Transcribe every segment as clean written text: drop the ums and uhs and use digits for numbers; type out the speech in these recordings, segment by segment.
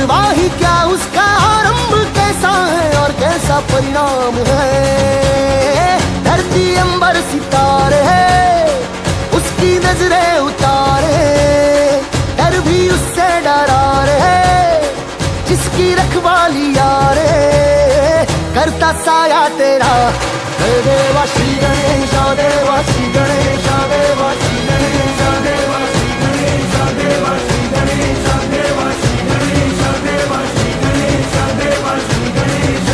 परवाह ही क्या उसका आरंभ कैसा है और कैसा परिणाम है। धरती अंबर सितारे है उसकी नजरें उतारे, डर भी उससे डरा रहे जिसकी रखवाली यारे। करता साया तेरा देवा श्री गणेश देवा श्री गणेश देवा श्री गणेश देवा श्री गणेश देवा श्री गणेश देवा श्री गणेश देवा श्री गणेश देवा श्री गणेश।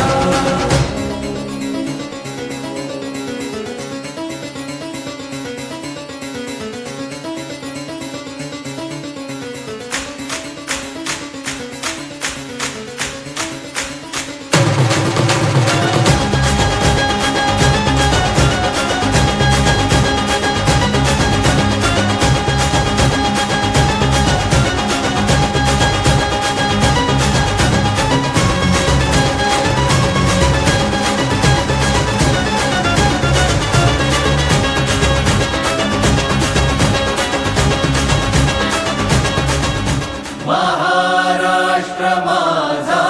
महाराष्ट्र माझा,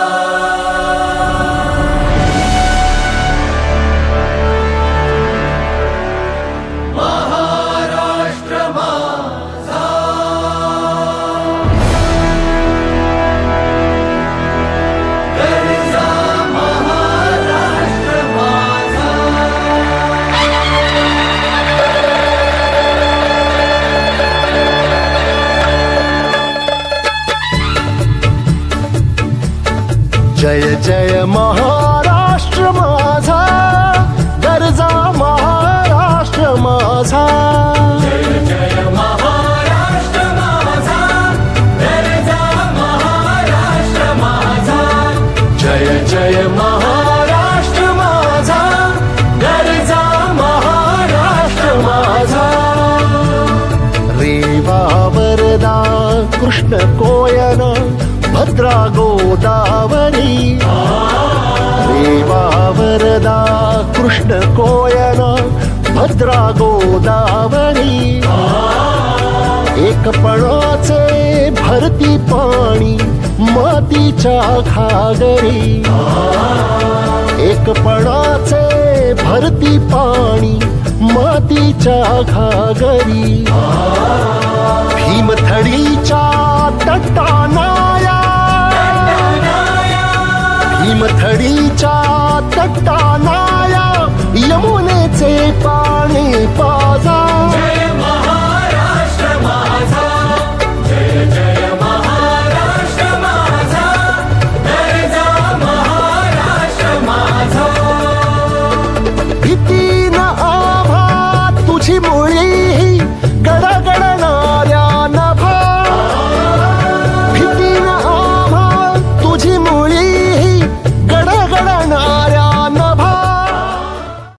महाराष्ट्र माझा, गरजा महाराष्ट्र माझा। जय जय महाराष्ट्र माझा, गरजा महाराष्ट्र माझा। जय जय महाराष्ट्र माझा, गरजा महाराष्ट्र माझा। जय जय महाराष्ट्र माझा, गरजा महाराष्ट्र माझा। रेवा वरदा कृष्ण कोयना भद्रा गोदावरी, रेवा वरदा कृष्ण कोयना भद्रा गोदावरी। एकपणाचे भरती पाणी मातीच्या घागरी, एकपणाचे भरती पाणी मातीच्या घागरी। भीमथडीच्या तटानाया, भीमथडीच्या तटानाया यमुनेचे पाणी पाजा।